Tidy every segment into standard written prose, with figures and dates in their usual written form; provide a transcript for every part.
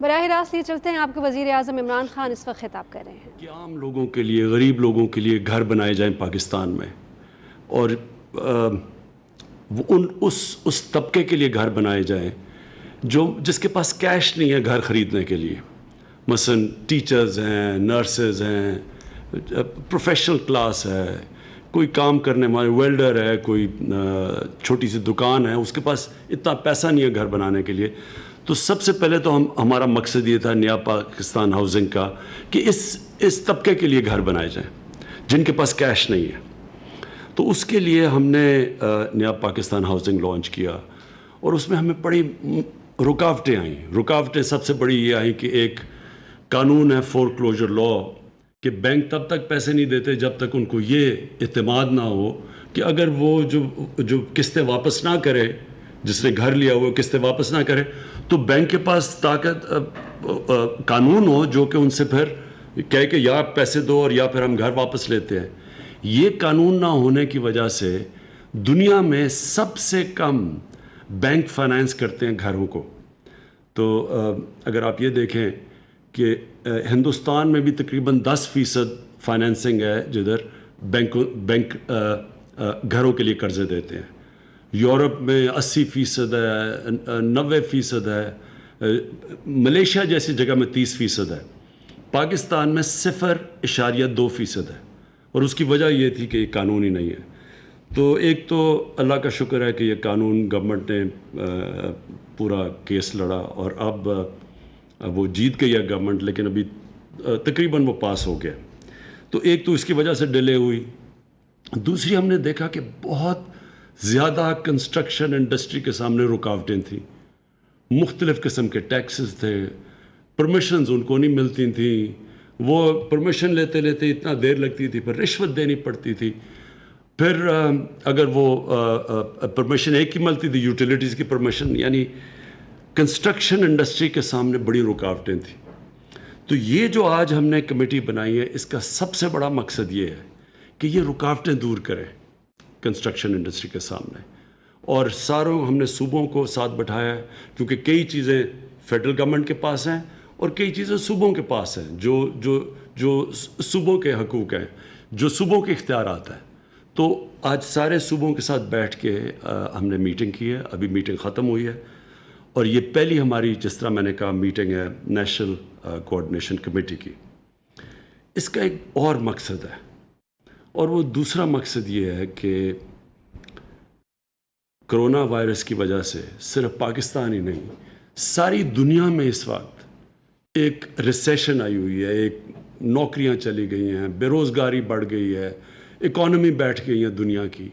براہ راست یہ چلتے ہیں، آپ کے وزیر اعظم عمران خان اس وقت خطاب کر رہے ہیں کہ عام لوگوں کے لیے، غریب لوگوں کے لیے گھر بنائے جائیں پاکستان میں، اور اس طبقے کے لیے گھر بنائے جائیں جس کے پاس کیش نہیں ہے گھر خریدنے کے لیے. مثلا ٹیچرز ہیں، نرسز ہیں، پروفیشنل کلاس ہے، کوئی کام کرنے والے ویلڈر ہے، کوئی چھوٹی سی دکان ہے، اس کے پاس اتنا پیسہ نہیں ہے گھر بنانے کے لیے. تو سب سے پہلے تو ہمارا مقصد یہ تھا نیا پاکستان ہاؤسنگ کا کہ اس طبقے کے لیے گھر بنائے جائیں جن کے پاس کیش نہیں ہے. تو اس کے لیے ہم نے نیا پاکستان ہاؤسنگ لانچ کیا، اور اس میں ہمیں بڑی رکاوٹیں آئیں. رکاوٹیں سب سے بڑی یہ آئیں کہ ایک قانون ہے فور کلوجر لا، کہ بینک تب تک پیسے نہیں دیتے جب تک ان کو یہ اعتماد نہ ہو کہ اگر وہ جو قسطیں واپس نہ کرے، جس نے گھر لیا وہ قسطیں واپس نہ کرے، تو بینک کے پاس طاقت قانون ہو جو کہ ان سے پھر کہے کہ یا پیسے دو اور یا پھر ہم گھر واپس لیتے ہیں. یہ قانون نہ ہونے کی وجہ سے دنیا میں سب سے کم بینک فائنانس کرتے ہیں گھروں کو. تو اگر آپ یہ دیکھیں کہ ہندوستان میں بھی تقریباً 10% فائنینسنگ ہے جدھر بینک گھروں کے لیے قرضے دیتے ہیں. یورپ میں 80% ہے، 90% ہے، ملیشیا جیسی جگہ میں 30% ہے. پاکستان میں 0.2% ہے، اور اس کی وجہ یہ تھی کہ یہ قانون ہی نہیں ہے. تو ایک تو اللہ کا شکر ہے کہ یہ قانون گورنمنٹ نے پورا کیس لڑا، اور اب وہ جیت گئی ہے گورنمنٹ، لیکن ابھی تقریباً وہ پاس ہو گیا. تو ایک تو اس کی وجہ سے ڈیلے ہوئی. دوسری ہم نے دیکھا کہ بہت زیادہ کنسٹرکشن انڈسٹری کے سامنے رکاوٹیں تھیں. مختلف قسم کے ٹیکسز تھے، پرمیشنز ان کو نہیں ملتی تھیں، وہ پرمیشن لیتے لیتے اتنا دیر لگتی تھی، پھر رشوت دینی پڑتی تھی. پھر اگر وہ پرمیشن ایک کی ملتی تھی، یوٹیلیٹیز کی پرمیشن، یعنی کنسٹرکشن انڈسٹری کے سامنے بڑی رکاوٹیں تھیں. تو یہ جو آج ہم نے کمیٹی بنائی ہے، اس کا سب سے بڑا مقصد یہ ہے کہ یہ رکاوٹیں دور کریں کنسٹرکشن انڈسٹری کے سامنے. اور ساروں ہم نے صوبوں کو ساتھ بٹھایا ہے، کیونکہ کئی چیزیں فیڈرل گورنمنٹ کے پاس ہیں اور کئی چیزیں صوبوں کے پاس ہیں، جو صوبوں کے حقوق ہیں، جو صوبوں کے اختیارات ہیں. تو آج سارے صوبوں کے ساتھ بیٹھ کے ہم نے میٹنگ کی ہے. ابھی میٹنگ ختم ہوئی ہے، اور یہ پہلی ہماری، جس طرح میں نے کہا، میٹنگ ہے نیشنل کوآرڈینیشن کمیٹی کی. اس کا ایک اور مقصد ہے، اور وہ دوسرا مقصد یہ ہے کہ کرونا وائرس کی وجہ سے صرف پاکستان ہی نہیں، ساری دنیا میں اس وقت ایک ریسیشن آئی ہوئی ہے. ایک نوکریاں چلی گئی ہیں، بے روزگاری بڑھ گئی ہے، اکانومی بیٹھ گئی ہے دنیا کی.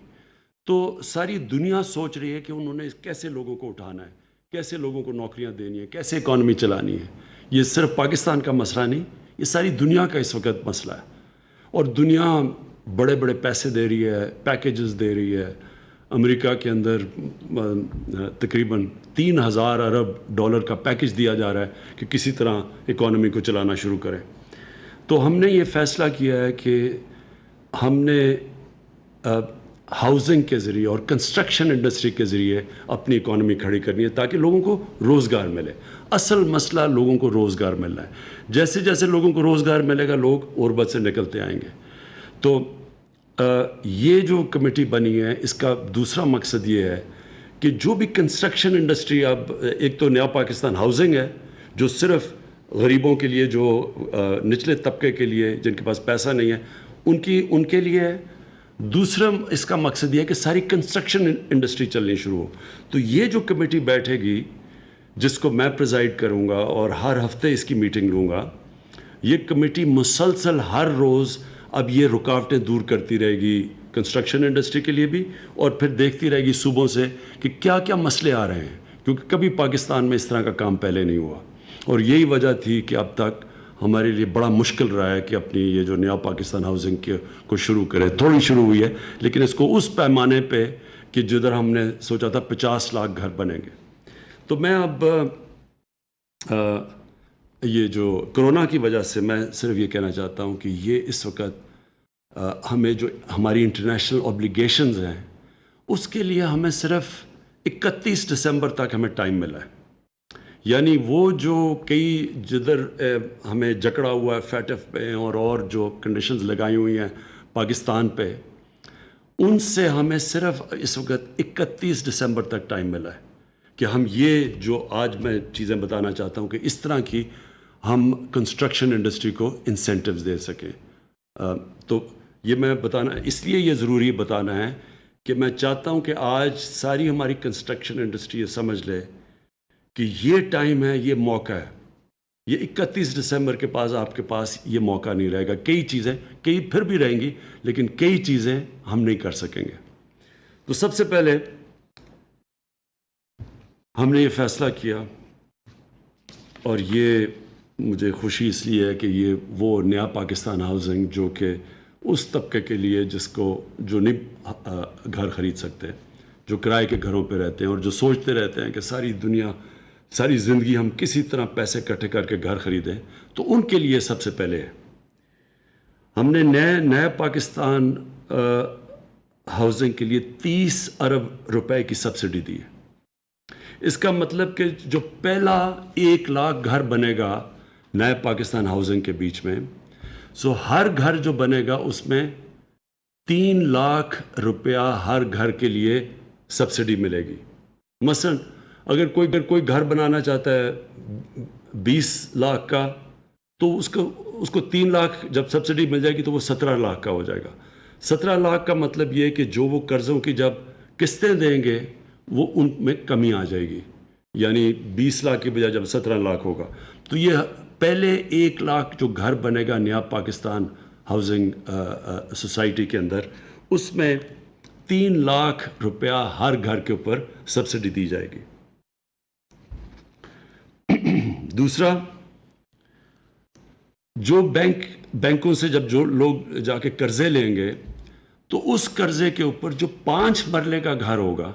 تو ساری دنیا سوچ رہی ہے کہ انہوں نے کیسے لوگوں کو اٹھانا ہے، کیسے لوگوں کو نوکریاں دینی ہے، کیسے اکانومی چلانی ہے. یہ صرف پاکستان کا مسئلہ نہیں، یہ ساری دنیا کا اس وقت مسئلہ ہے. اور دنیا بڑے بڑے پیسے دے رہی ہے، پیکیجز دے رہی ہے. امریکہ کے اندر تقریباً 3,000 ارب ڈالر کا پیکیج دیا جا رہا ہے کہ کسی طرح اکانومی کو چلانا شروع کریں. تو ہم نے یہ فیصلہ کیا ہے کہ ہم نے ہاؤسنگ کے ذریعے اور کنسٹرکشن انڈسٹری کے ذریعے اپنی اکانومی کھڑی کرنی ہے تاکہ لوگوں کو روزگار ملے. اصل مسئلہ لوگوں کو روزگار ملنا ہے. جیسے جیسے لوگوں کو روزگار ملے گا، لوگ غربت سے نکلتے آئیں گے. تو یہ جو کمیٹی بنی ہے، اس کا دوسرا مقصد یہ ہے کہ جو بھی کنسٹرکشن انڈسٹری، اب ایک تو نیا پاکستان ہاؤسنگ ہے جو صرف غریبوں کے لیے، جو نچلے طبقے کے لیے، جن کے پاس پیسہ نہیں ہے، ان کے لیے ہے. دوسرا اس کا مقصد یہ ہے کہ ساری کنسٹرکشن انڈسٹری چلنی شروع ہو. تو یہ جو کمیٹی بیٹھے گی، جس کو میں پریزائڈ کروں گا اور ہر ہفتے اس کی میٹنگ لوں گا، یہ کمیٹی مسلسل ہر روز اب یہ رکاوٹیں دور کرتی رہے گی کنسٹرکشن انڈسٹری کے لیے بھی، اور پھر دیکھتی رہے گی صوبوں سے کہ کیا کیا مسئلے آ رہے ہیں، کیونکہ کبھی پاکستان میں اس طرح کا کام پہلے نہیں ہوا. اور یہی وجہ تھی کہ اب تک ہمارے لیے بڑا مشکل رہا ہے کہ اپنی یہ جو نیا پاکستان ہاؤسنگ کو شروع کرے. تھوڑی شروع ہوئی ہے، لیکن اس کو اس پیمانے پہ کہ جدھر ہم نے سوچا تھا 50 لاکھ گھر بنیں گے. تو میں اب یہ جو کرونا کی وجہ سے، میں صرف یہ کہنا چاہتا ہوں کہ یہ اس وقت ہمیں جو ہماری انٹرنیشنل اوبلیگیشنز ہیں، اس کے لیے ہمیں صرف 31 دسمبر تک ہمیں ٹائم ملا ہے. یعنی وہ جو کئی جدھر ہمیں جکڑا ہوا ہے فیٹف پہ اور جو کنڈیشنز لگائی ہوئی ہیں پاکستان پہ، ان سے ہمیں صرف اس وقت 31 دسمبر تک ٹائم ملا ہے کہ ہم یہ جو آج میں چیزیں بتانا چاہتا ہوں کہ اس طرح کی ہم کنسٹرکشن انڈسٹری کو انسینٹیوز دے سکیں. تو یہ میں بتانا اس لیے یہ ضروری بتانا ہے کہ میں چاہتا ہوں کہ آج ساری ہماری کنسٹرکشن انڈسٹری یہ سمجھ لے کہ یہ ٹائم ہے، یہ موقع ہے. یہ 31 دسمبر کے پاس آپ کے پاس یہ موقع نہیں رہے گا. کئی چیزیں کئی پھر بھی رہیں گی، لیکن کئی چیزیں ہم نہیں کر سکیں گے. تو سب سے پہلے ہم نے یہ فیصلہ کیا، اور یہ مجھے خوشی اس لیے ہے کہ یہ وہ نیا پاکستان ہاؤسنگ جو کہ اس طبقے کے لیے جس کو جو نہیں گھر خرید سکتے، جو کرائے کے گھروں پہ رہتے ہیں اور جو سوچتے رہتے ہیں کہ ساری زندگی ہم کسی طرح پیسے اکٹھے کر کے گھر خریدیں، تو ان کے لیے سب سے پہلے ہے. ہم نے نئے پاکستان ہاؤسنگ کے لیے 30 ارب روپے کی سبسڈی دی ہے. اس کا مطلب کہ جو پہلا 1 لاکھ گھر بنے گا نئے پاکستان ہاؤسنگ کے بیچ میں، سو ہر گھر جو بنے گا اس میں 3 لاکھ روپیہ ہر گھر کے لیے سبسڈی ملے گی. مثلا اگر کوئی گھر بنانا چاہتا ہے 20 لاکھ کا، تو اس کو 3 لاکھ جب سبسڈی مل جائے گی تو وہ 17 لاکھ کا ہو جائے گا. 17 لاکھ کا مطلب یہ کہ جو وہ قرضوں کی جب قسطیں دیں گے وہ ان میں کمی آ جائے گی، یعنی 20 لاکھ کی بجائے جب 17 لاکھ ہوگا. تو یہ پہلے 1 لاکھ جو گھر بنے گا نیا پاکستان ہاؤسنگ سوسائٹی کے اندر، اس میں 3 لاکھ روپیہ ہر گھر کے اوپر سبسڈی دی جائے گی. دوسرا، جو بینکوں سے جب جو لوگ جا کے قرضے لیں گے، تو اس قرضے کے اوپر جو 5 مرلے کا گھر ہوگا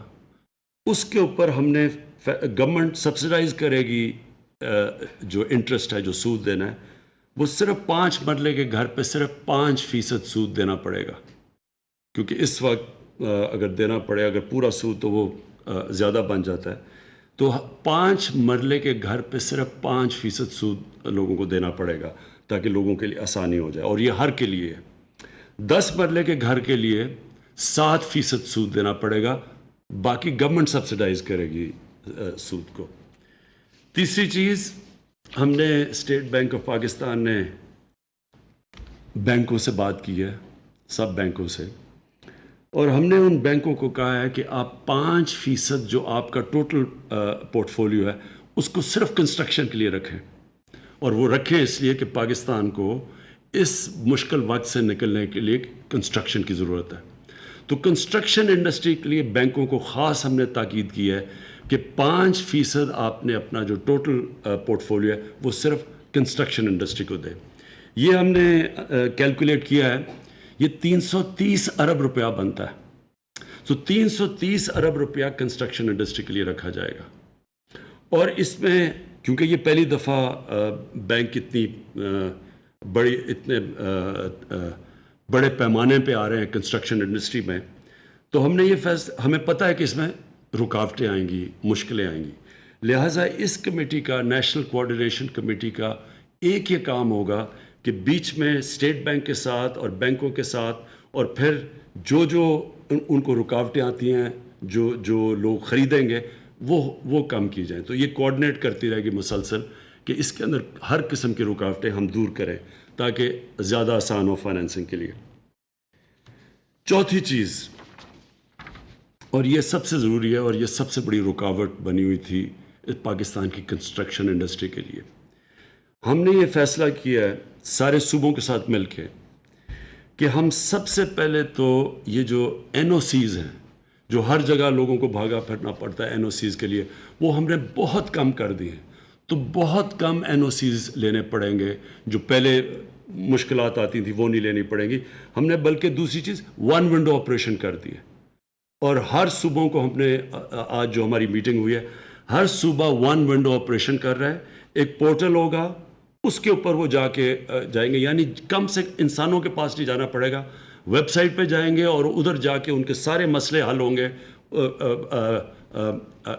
اس کے اوپر ہم نے گورنمنٹ سبسڈائز کرے گی. جو انٹرسٹ ہے، جو سود دینا ہے، وہ صرف 5 مرلے کے گھر پہ صرف 5% سود دینا پڑے گا. کیونکہ اس وقت اگر دینا پڑے، اگر پورا سود تو وہ زیادہ بن جاتا ہے. تو 5 مرلے کے گھر پہ صرف 5% سود لوگوں کو دینا پڑے گا تاکہ لوگوں کے لیے آسانی ہو جائے، اور یہ ہر کے لیے ہے. 10 مرلے کے گھر کے لیے 7% سود دینا پڑے گا، باقی گورنمنٹ سبسڈائز کرے گی سود کو. تیسری چیز، ہم نے اسٹیٹ بینک آف پاکستان نے بینکوں سے بات کی ہے، سب بینکوں سے، اور ہم نے ان بینکوں کو کہا ہے کہ آپ 5% جو آپ کا ٹوٹل پورٹ فولیو ہے اس کو صرف کنسٹرکشن کے لیے رکھیں. اور وہ رکھیں اس لیے کہ پاکستان کو اس مشکل وقت سے نکلنے کے لیے کنسٹرکشن کی ضرورت ہے. تو کنسٹرکشن انڈسٹری کے لیے بینکوں کو خاص ہم نے تاکید کی ہے کہ 5% آپ نے اپنا جو ٹوٹل پورٹ فولیو ہے وہ صرف کنسٹرکشن انڈسٹری کو دیں. یہ ہم نے کیلکولیٹ کیا ہے، یہ 330 ارب روپیہ بنتا ہے. تو 330 ارب روپیہ کنسٹرکشن انڈسٹری کے لیے رکھا جائے گا. اور اس میں کیونکہ یہ پہلی دفعہ بینک اتنے بڑے پیمانے پہ آ رہے ہیں کنسٹرکشن انڈسٹری میں، تو ہم نے یہ ہمیں پتہ ہے کہ اس میں رکاوٹیں آئیں گی، مشکلیں آئیں گی. لہٰذا اس کمیٹی کا، نیشنل کوآرڈینیشن کمیٹی کا ایک یہ کام ہوگا کہ بیچ میں اسٹیٹ بینک کے ساتھ اور بینکوں کے ساتھ، اور پھر جو ان کو رکاوٹیں آتی ہیں، جو لوگ خریدیں گے وہ کم کی جائیں. تو یہ کوآرڈینیٹ کرتی رہے گی مسلسل کہ اس کے اندر ہر قسم کی رکاوٹیں ہم دور کریں تاکہ زیادہ آسان ہو فائنینسنگ کے لیے. چوتھی چیز، اور یہ سب سے ضروری ہے اور یہ سب سے بڑی رکاوٹ بنی ہوئی تھی پاکستان کی کنسٹرکشن انڈسٹری کے لیے، ہم نے یہ فیصلہ کیا ہے سارے صوبوں کے ساتھ مل کے کہ ہم سب سے پہلے تو یہ جو NOCs ہیں، جو ہر جگہ لوگوں کو بھاگا پھرنا پڑتا ہے NOCs کے لیے، وہ ہم نے بہت کم کر دی ہیں. تو بہت کم NOCs لینے پڑیں گے. جو پہلے مشکلات آتی تھیں وہ نہیں لینی پڑیں گی. ہم نے بلکہ دوسری چیز 1 ونڈو آپریشن کر دی ہے، اور ہر صوبوں کو ہم نے آج جو ہماری میٹنگ ہوئی ہے، ہر صوبہ 1 ونڈو آپریشن کر رہا ہے. ایک پورٹل ہوگا، اس کے اوپر وہ جائیں گے، یعنی کم سے انسانوں کے پاس نہیں جانا پڑے گا. ویب سائٹ پہ جائیں گے اور ادھر جا کے ان کے سارے مسئلے حل ہوں گے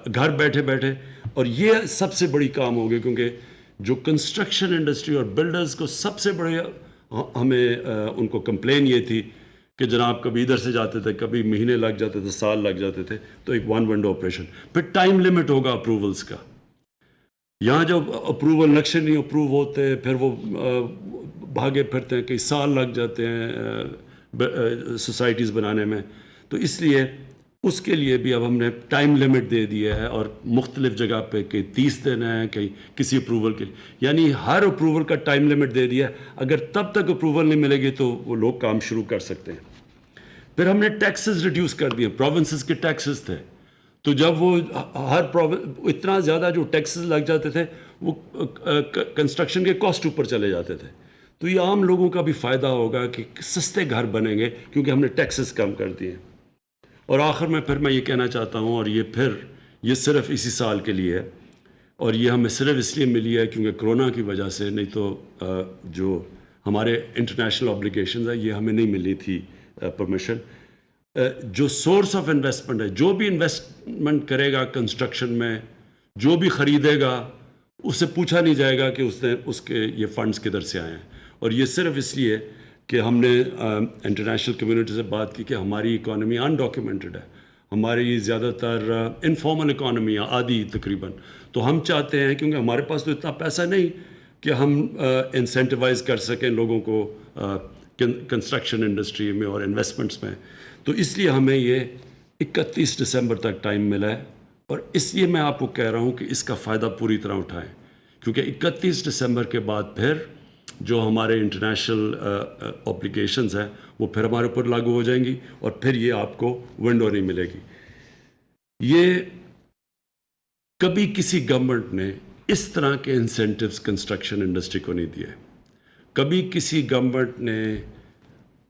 گھر بیٹھے بیٹھے. اور یہ سب سے بڑی کام ہوگی، کیونکہ جو کنسٹرکشن انڈسٹری اور بلڈرز کو سب سے بڑے ہمیں ان کو کمپلین یہ تھی کہ جناب کبھی ادھر سے جاتے تھے، کبھی مہینے لگ جاتے تھے، سال لگ جاتے تھے، تو ایک ون ونڈو آپریشن، پھر ٹائم لمٹ ہوگا اپروولز کا. یہاں جب اپروول نقشے نہیں اپروو ہوتے، پھر وہ بھاگے پھرتے ہیں، کئی سال لگ جاتے ہیں سوسائٹیز بنانے میں. تو اس لیے اس کے لیے بھی اب ہم نے ٹائم لمٹ دے دیا ہے، اور مختلف جگہ پہ کئی 30 دن ہیں، کئی کسی اپروول کے لیے، یعنی ہر اپروول کا ٹائم لمٹ دے دیا ہے. اگر تب تک اپروول نہیں ملے گی تو وہ لوگ کام شروع کر سکتے ہیں. پھر ہم نے ٹیکسز ریڈیوس کر دیے. پروونسز کے ٹیکسز تھے، تو جب وہ ہر اتنا زیادہ جو ٹیکسز لگ جاتے تھے وہ کنسٹرکشن کے کاسٹ اوپر چلے جاتے تھے. تو یہ عام لوگوں کا بھی فائدہ ہوگا کہ سستے گھر بنیں گے کیونکہ ہم نے ٹیکسز کم کر دیے. اور آخر میں پھر میں یہ کہنا چاہتا ہوں، اور یہ صرف اسی سال کے لیے ہے، اور یہ ہمیں صرف اس لیے ملی ہے کیونکہ کرونا کی وجہ سے، نہیں تو جو ہمارے انٹرنیشنل آبلیگیشنز ہیں یہ ہمیں نہیں ملی تھی پرمیشن. جو سورس آف انویسٹمنٹ ہے، جو بھی انویسٹمنٹ کرے گا کنسٹرکشن میں، جو بھی خریدے گا، اس سے پوچھا نہیں جائے گا کہ اس کے یہ فنڈز کدھر سے آئے ہیں. اور یہ صرف اس لیے کہ ہم نے انٹرنیشنل کمیونٹی سے بات کی کہ ہماری اکانومی انڈاکیومنٹڈ ہے، ہماری زیادہ تر انفارمل اکانومی ہے، آدھی تقریباً. تو ہم چاہتے ہیں، کیونکہ ہمارے پاس تو اتنا پیسہ نہیں کہ ہم انسینٹیوائز کر سکیں لوگوں کو کنسٹرکشن انڈسٹری میں اور انویسٹمنٹس میں. تو اس لیے ہمیں یہ 31 دسمبر تک ٹائم ملا ہے، اور اس لیے میں آپ کو کہہ رہا ہوں کہ اس کا فائدہ پوری طرح اٹھائیں، کیونکہ 31 دسمبر کے بعد پھر جو ہمارے انٹرنیشنل اوبلیگیشنز ہیں وہ پھر ہمارے اوپر لاگو ہو جائیں گی، اور پھر یہ آپ کو ونڈو نہیں ملے گی. یہ کبھی کسی گورنمنٹ نے اس طرح کے انسینٹیوز کنسٹرکشن انڈسٹری کو نہیں دیے. کبھی کسی گورنمنٹ نے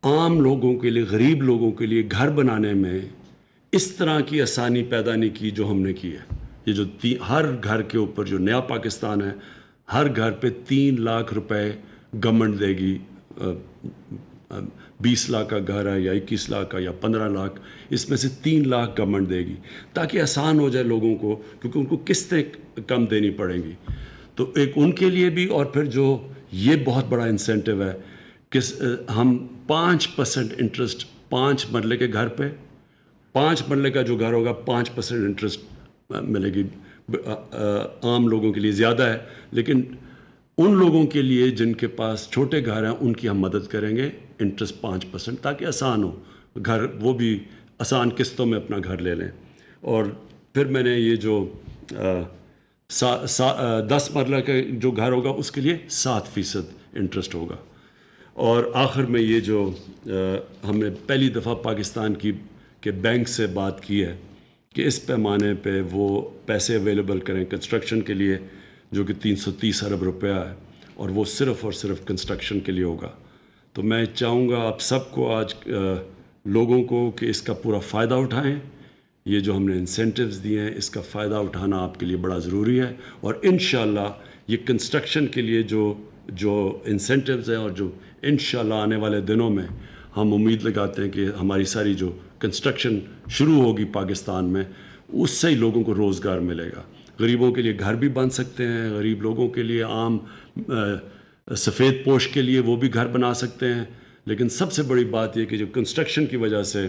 عام لوگوں کے لیے، غریب لوگوں کے لیے گھر بنانے میں اس طرح کی آسانی پیدا نہیں کی جو ہم نے کی ہے. یہ جو ہر گھر کے اوپر جو نیا پاکستان ہے، ہر گھر پہ 3 لاکھ روپے گورنمنٹ دے گی. 20 لاکھ کا گھر ہے یا 21 لاکھ کا یا 15 لاکھ، اس میں سے 3 لاکھ گورنمنٹ دے گی تاکہ آسان ہو جائے لوگوں کو، کیونکہ ان کو قسطیں کم دینی پڑیں گی. تو ایک ان کے لیے بھی، اور پھر جو یہ بہت بڑا انسینٹیو ہے کہ ہم 5% انٹرسٹ 5 مرلے کے گھر پہ، 5 مرلے کا جو گھر ہوگا 5% انٹرسٹ ملے گی. عام لوگوں کے لیے زیادہ ہے، لیکن ان لوگوں کے لیے جن کے پاس چھوٹے گھر ہیں ان کی ہم مدد کریں گے، انٹرسٹ 5%، تاکہ آسان ہو گھر، وہ بھی آسان قسطوں میں اپنا گھر لے لیں. اور پھر میں نے یہ جو 10 مرلہ کا جو گھر ہوگا اس کے لیے 7% انٹرسٹ ہوگا. اور آخر میں یہ جو ہم نے پہلی دفعہ پاکستان کے بینک سے بات کی ہے کہ اس پیمانے پہ وہ پیسے اویلیبل کریں کنسٹرکشن کے لیے، جو کہ 330 ارب روپیہ ہے، اور وہ صرف اور صرف کنسٹرکشن کے لیے ہوگا. تو میں چاہوں گا آپ سب کو، آج لوگوں کو، کہ اس کا پورا فائدہ اٹھائیں. یہ جو ہم نے انسینٹیوز دیے ہیں اس کا فائدہ اٹھانا آپ کے لیے بڑا ضروری ہے. اور انشاءاللہ یہ کنسٹرکشن کے لیے جو انسینٹیوز ہیں، اور جو انشاءاللہ آنے والے دنوں میں ہم امید لگاتے ہیں کہ ہماری ساری جو کنسٹرکشن شروع ہوگی پاکستان میں، اس سے ہی لوگوں کو روزگار ملے گا. غریبوں کے لیے گھر بھی بن سکتے ہیں، غریب لوگوں کے لیے، عام سفید پوش کے لیے وہ بھی گھر بنا سکتے ہیں. لیکن سب سے بڑی بات یہ کہ جو کنسٹرکشن کی وجہ سے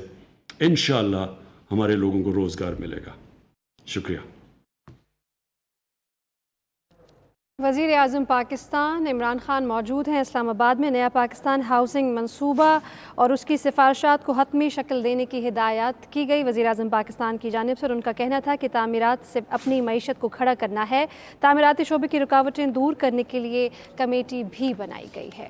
انشاءاللہ ہمارے لوگوں کو روزگار ملے گا. شکریہ. وزیر اعظم پاکستان عمران خان موجود ہیں اسلام آباد میں. نیا پاکستان ہاؤسنگ منصوبہ اور اس کی سفارشات کو حتمی شکل دینے کی ہدایات کی گئی وزیر اعظم پاکستان کی جانب سے. ان کا کہنا تھا کہ تعمیرات سے اپنی معیشت کو کھڑا کرنا ہے. تعمیراتی شعبے کی رکاوٹیں دور کرنے کے لیے کمیٹی بھی بنائی گئی ہے.